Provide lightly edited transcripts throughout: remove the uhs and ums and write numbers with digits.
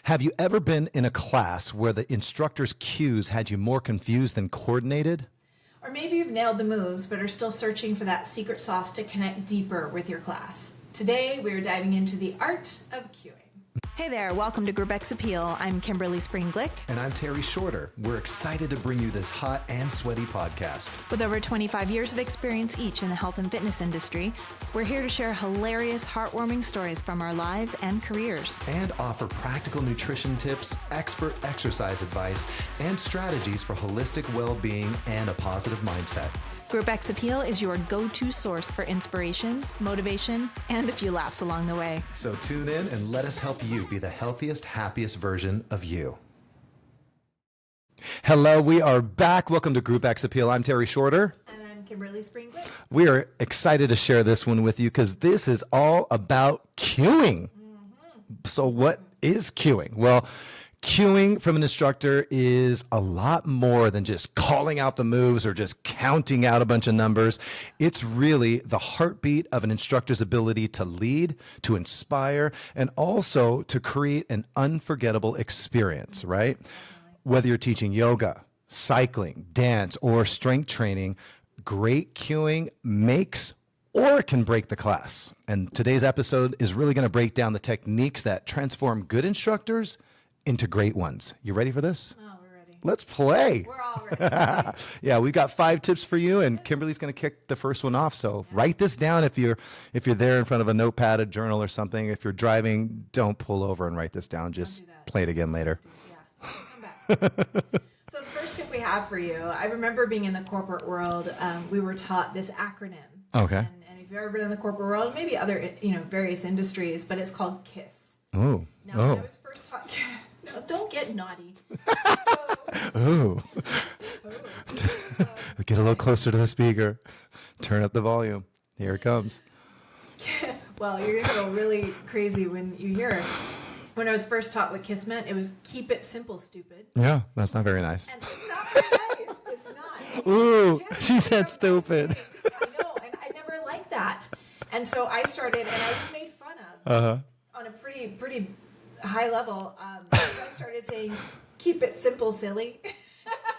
Have you ever been in a class where the instructor's cues had you more confused than coordinated? Or maybe you've nailed the moves, but are still searching for that secret sauce to connect deeper with your class. Today, we're diving into the art of cueing. Hey there, welcome to Group X Appeal. I'm Kimberly Springglick. And I'm Terry Shorter. We're excited to bring you this hot and sweaty podcast. With over 25 years of experience each in the health and fitness industry, we're here to share hilarious, heartwarming stories from our lives and careers. And offer practical nutrition tips, expert exercise advice, and strategies for holistic well-being and a positive mindset. Group X Appeal is your go-to source for inspiration, motivation, and a few laughs along the way. So tune in and let us help you be the healthiest, happiest version of you. Hello, we are back. Welcome to Group X Appeal. I'm Terry Shorter. And I'm Kimberly Springglick. We are excited to share this one with you because this is all about cueing. So what is cueing? Well, cueing from an instructor is a lot more than just calling out the moves or just counting out a bunch of numbers. It's really the heartbeat of an instructor's ability to lead, to inspire, and also to create an unforgettable experience, right? Whether you're teaching yoga, cycling, dance, or strength training, great cueing makes or can break the class. And today's episode is really going to break down the techniques that transform good instructors into great ones. You ready for this? Oh, we're ready. Let's play. We're all ready. Yeah, we got 5 tips for you, and Kimberly's going to kick the first one off. So write this down if you're there in front of a notepad, a journal, or something. If you're driving, don't pull over and write this down. Just play it again later. Yeah, come back. So the first tip we have for you, I remember being in the corporate world, we were taught this acronym. Okay. And if you've ever been in the corporate world, maybe other, various industries, but it's called KISS. Oh. Now, when I was first taught, no, don't get naughty. Oh. Get a little closer to the speaker. Turn up the volume. Here it comes. Well, you're going to go really crazy when you hear it. When I was first taught what KISS meant, it was keep it simple, stupid. Yeah, that's not very nice. And it's not very nice. It's not. Ooh, KISS she is said stupid. I know, and I never liked that. And so I started, and I was made fun of on a pretty high level. I started saying, keep it simple, silly.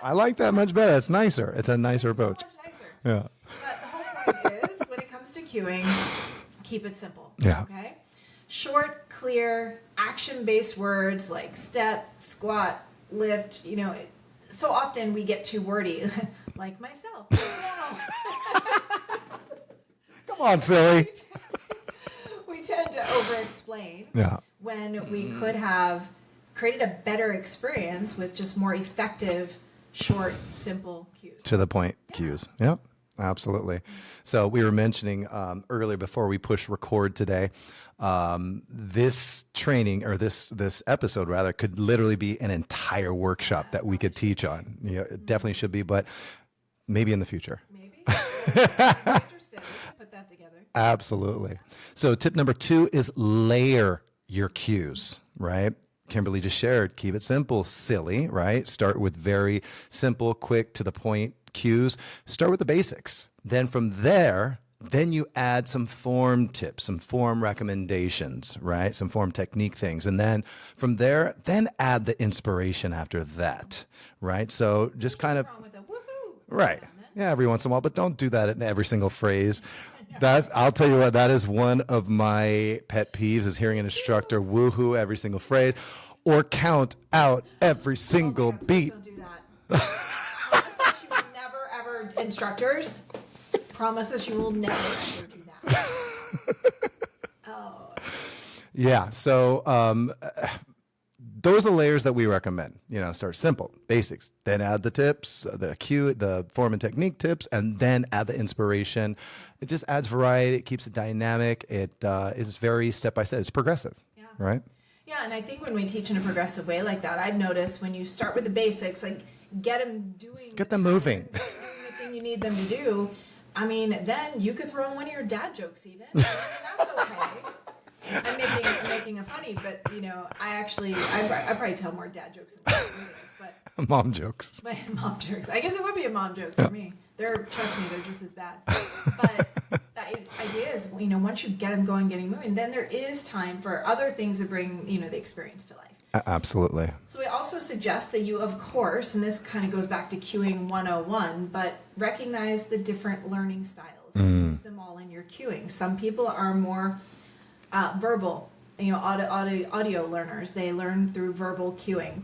I like that much better. It's nicer. It's a nicer approach. So much nicer. Yeah. But the whole point is, when it comes to cueing, keep it simple. Yeah. Okay? Short, clear, action-based words like step, squat, lift, so often we get too wordy, like myself. Come on, silly. We tend to over-explain when we could have created a better experience with just more effective, short, simple cues. To the point cues. Yep, absolutely. So we were mentioning earlier before we push record today, this training or this episode rather could literally be an entire workshop that we could teach on. It definitely should be, but maybe in the future. Maybe. Interested. Put that together. Absolutely. So tip number 2 is layer your cues, right? Kimberly just shared, keep it simple, silly, right? Start with very simple, quick, to the point cues. Start with the basics. Then from there, you add some form tips, some form recommendations, right? Some form technique things. And then from there, then add the inspiration after that, right? So just kind of, Wrong with a woohoo. right. Yeah, every once in a while, but don't do that in every single phrase. I'll tell you what, that is one of my pet peeves is hearing an instructor woohoo every single phrase or count out every single beat. Don't do that. Promise us you will never ever, instructors, promise us you will never ever do that. Oh. Yeah, so those are the layers that we recommend. Start simple, basics, then add the tips, the cue, the form and technique tips, and then add the inspiration. It just adds variety. It keeps it dynamic. It is very step-by-step. It's progressive, right? Yeah, and I think when we teach in a progressive way like that, I've noticed when you start with the basics, like get them moving, doing the thing you need them to do. I mean, then you could throw in one of your dad jokes even. I mean, that's okay. I'm making a funny, but I probably tell more dad jokes than but mom jokes. Mom jokes. I guess it would be a mom joke for me. Trust me, they're just as bad. But idea is, once you get them going, getting moving, then there is time for other things to bring, the experience to life. Absolutely. So we also suggest that you, of course, and this kind of goes back to cueing 101, but recognize the different learning styles and use them all in your cueing. Some people are more verbal, audio learners. They learn through verbal cueing.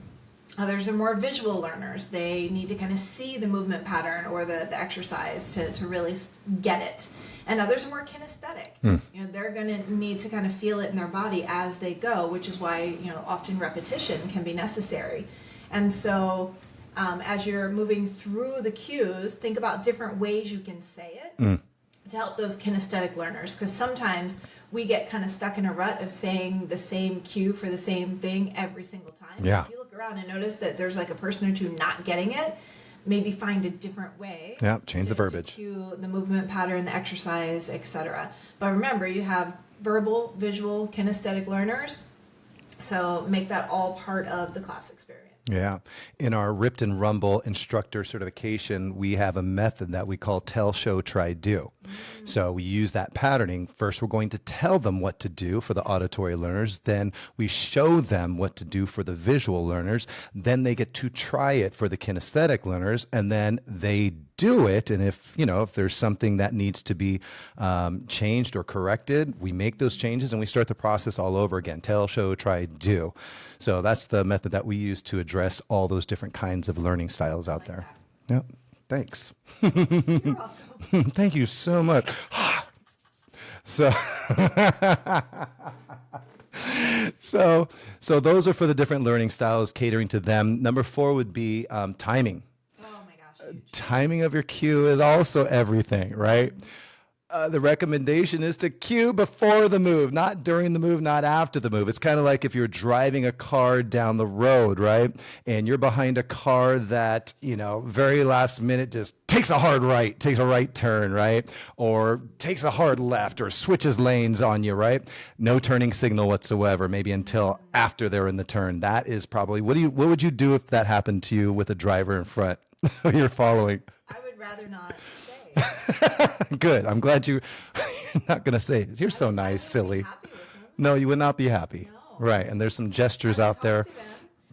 Others are more visual learners. They need to kind of see the movement pattern or the exercise to really get it. And others are more kinesthetic. They're going to need to kind of feel it in their body as they go, which is why, often repetition can be necessary. And so as you're moving through the cues, think about different ways you can say it to help those kinesthetic learners. Because sometimes we get kind of stuck in a rut of saying the same cue for the same thing every single time. Yeah. If you look around and notice that there's like a person or two not getting it, maybe find a different way. Yeah, change the verbiage. To cue the movement pattern, the exercise, etc. But remember, you have verbal, visual, kinesthetic learners. So make that all part of the class experience. Yeah. In our Ripped and Rumble instructor certification, we have a method that we call tell, show, try, do. So we use that patterning. First, we're going to tell them what to do for the auditory learners. Then we show them what to do for the visual learners. Then they get to try it for the kinesthetic learners. And then they do it. And if there's something that needs to be changed or corrected, we make those changes and we start the process all over again. Tell, show, try, do. So that's the method that we use to address all those different kinds of learning styles out there. Yep. Thanks. You're welcome. Thank you so much. So, so those are for the different learning styles, catering to them. Number 4 would be timing. Oh my gosh. Huge. Timing of your cue is also everything, right? The recommendation is to cue before the move, not during the move, not after the move. It's kind of like if you're driving a car down the road, right? And you're behind a car that, very last minute just takes a hard right, takes a right turn, right? Or takes a hard left or switches lanes on you, right? No turning signal whatsoever, maybe until after they're in the turn. That is probably, what would you do if that happened to you with a driver in front you're following? I would rather not say. Good. I'm glad you're not going to say it. You're so nice, silly. No, you would not be happy. No. Right. And there's some gestures out there.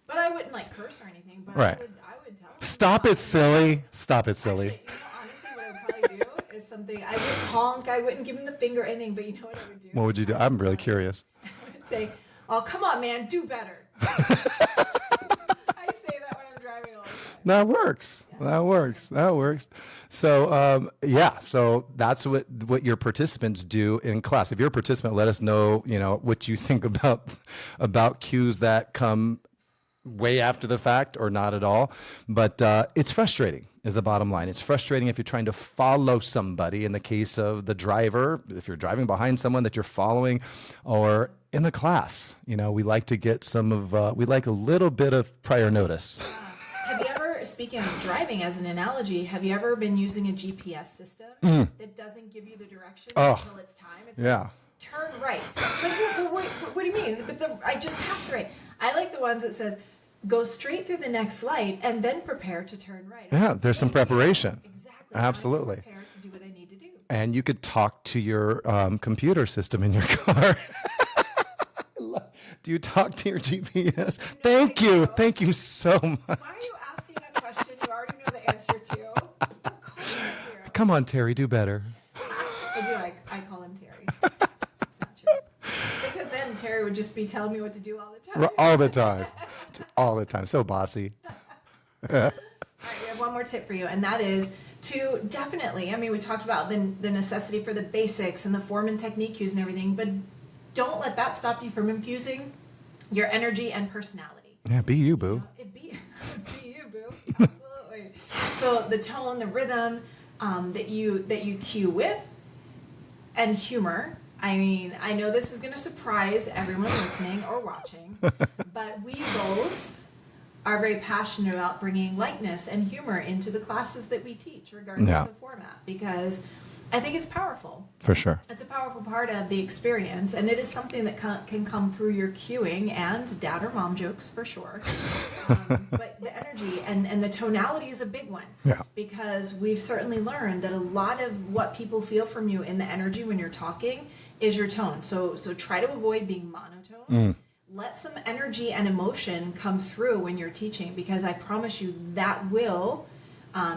But I wouldn't curse or anything. But Right. I would tell them. Stop it, silly. Stop it, silly. Actually, honestly, what I would probably do is something. I wouldn't honk. I wouldn't give him the finger or anything. But you know what I would do? What would you do? I'm really curious. I would say, "Oh, come on, man, do better." I say that when I'm driving all the time. That works. That works. That works. So, so that's what your participants do in class. If you're a participant, let us know, what you think about cues that come way after the fact or not at all. But it's frustrating is the bottom line. It's frustrating if you're trying to follow somebody. In the case of the driver, if you're driving behind someone that you're following, or in the class, we like to get we like a little bit of prior notice. Have you ever, speaking of driving as an analogy, have you ever been using a GPS system that doesn't give you the direction until it's time? It's like, turn right. But wait, what do you mean? But I just passed the right. I like the ones that says, go straight through the next light and then prepare to turn right. Yeah, there's some preparation. Exactly. Absolutely. I'm prepared to do what I need to do. And you could talk to your computer system in your car. Do you talk to your GPS? Thank you. Thank you so much. Why are you asking a question you already know the answer to? Of course you do. Come on, Terry, do better. I do. I call him Terry. It's not true. Because then Terry would just be telling me what to do all the time. All the time. All the time. So bossy. All right, we have one more tip for you, and that is to definitely, we talked about the necessity for the basics and the form and technique cues and everything, but don't let that stop you from infusing your energy and personality. Yeah, be you, boo. Be you, boo. Absolutely. So the tone, the rhythm that you cue with, and humor. I know this is going to surprise everyone listening or watching, but we both are very passionate about bringing lightness and humor into the classes that we teach, regardless of format, because I think it's powerful. For sure. It's a powerful part of the experience, and it is something that can come through your cueing and dad or mom jokes for sure. But the energy and the tonality is a big one. Yeah. Because we've certainly learned that a lot of what people feel from you in the energy when you're talking is your tone. So try to avoid being monotone. Let some energy and emotion come through when you're teaching, because I promise you that will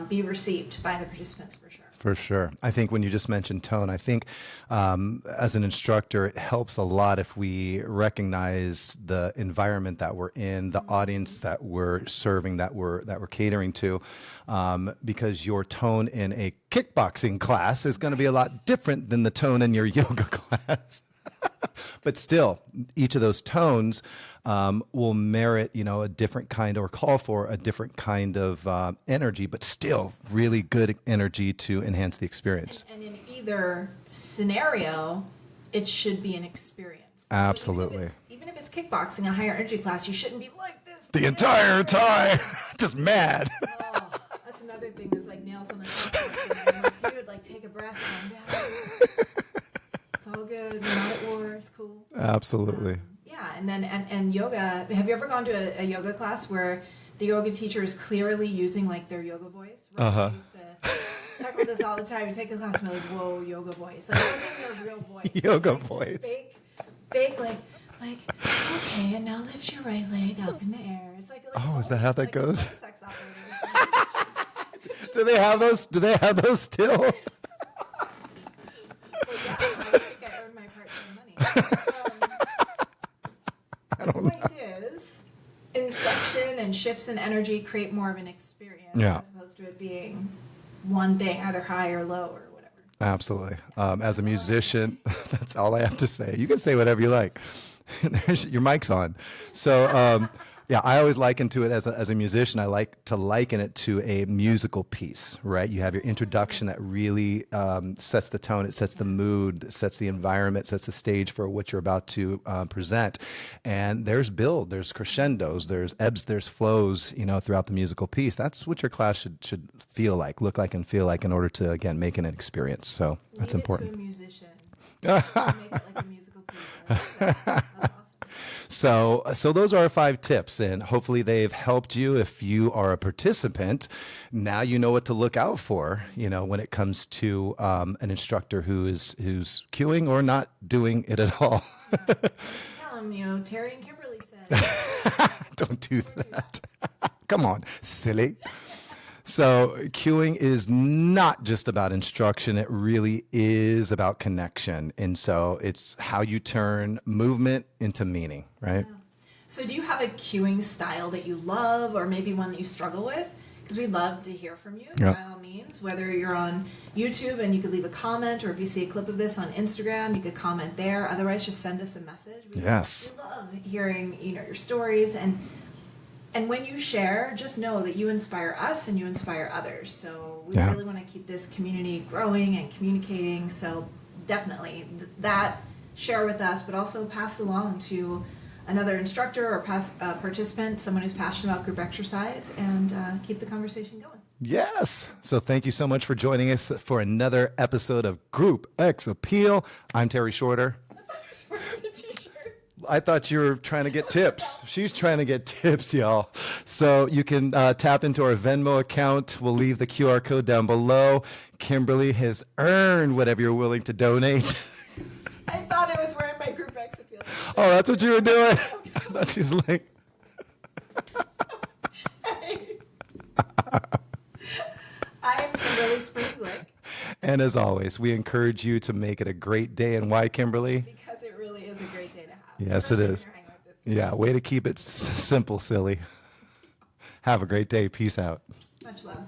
be received by the participants for sure. For sure. I think when you just mentioned tone, I think as an instructor, it helps a lot if we recognize the environment that we're in, the audience that we're serving, that we're catering to, because your tone in a kickboxing class is going to be a lot different than the tone in your yoga class. But still, each of those tones will merit, a different kind, or call for a different kind of energy, but still really good energy to enhance the experience. And in either scenario, it should be an experience. Absolutely. Even if it's kickboxing, a higher energy class, you shouldn't be like this The entire time, just mad. Oh, that's another thing that's like nails on the chalkboard. I'm like, dude, like take a breath, calm down. It's all good. We're not at war. It's cool. Absolutely. Yeah, and then and yoga. Have you ever gone to a yoga class where the yoga teacher is clearly using like their yoga voice? Right? I used to talk about this all the time. You take a class and you're like, whoa, yoga voice. Like, it wasn't their real voice. Yoga like voice. Fake, like, okay, and now lift your right leg up in the air. It's like Oh, is that how that like goes? sex operator. Do they have those? Do they have those still? Well, yeah, I think I earned my part-time money. The point is, inflection and shifts in energy create more of an experience as opposed to it being one thing, either high or low or whatever. Absolutely. As a musician, that's all I have to say. You can say whatever you like. Your mic's on. So, yeah, I always liken to it as a musician. I like to liken it to a musical piece, right? You have your introduction that really sets the tone, it sets the mood, sets the environment, sets the stage for what you're about to present. And there's build, there's crescendos, there's ebbs, there's flows, throughout the musical piece. That's what your class should feel like, look like, and feel like in order to, again, make it an experience. So that's important. To a musician. Make it like a musical piece. That's awesome. So those are our 5 tips, and hopefully they've helped you. If you are a participant, now you know what to look out for, when it comes to an instructor who's cueing or not doing it at all. Tell them, Terry and Kimberly said. Don't do that. Come on, silly. So cueing is not just about instruction. It really is about connection. And so it's how you turn movement into meaning, right? Yeah. So do you have a cueing style that you love, or maybe one that you struggle with? Because we'd love to hear from you, by all means, whether you're on YouTube and you could leave a comment, or if you see a clip of this on Instagram, you could comment there. Otherwise, just send us a message. We love hearing, your stories. And when you share, just know that you inspire us and you inspire others. So we really want to keep this community growing and communicating. So definitely that, share with us, but also pass it along to another instructor or past participant, someone who's passionate about group exercise, and keep the conversation going. Yes. So thank you so much for joining us for another episode of Group X Appeal. I'm Terry Shorter. I thought you were trying to get tips. She's trying to get tips, y'all. So you can tap into our Venmo account. We'll leave the QR code down below. Kimberly has earned whatever you're willing to donate. I thought I was wearing my Group X Appeal. Oh, that's what you were doing? I thought she's like... I'm Kimberly Springblick. And as always, we encourage you to make it a great day. And why, Kimberly? Because it really is a great day to have. Yes, it is. Yeah, way to keep it simple, silly. Have a great day. Peace out. Much love.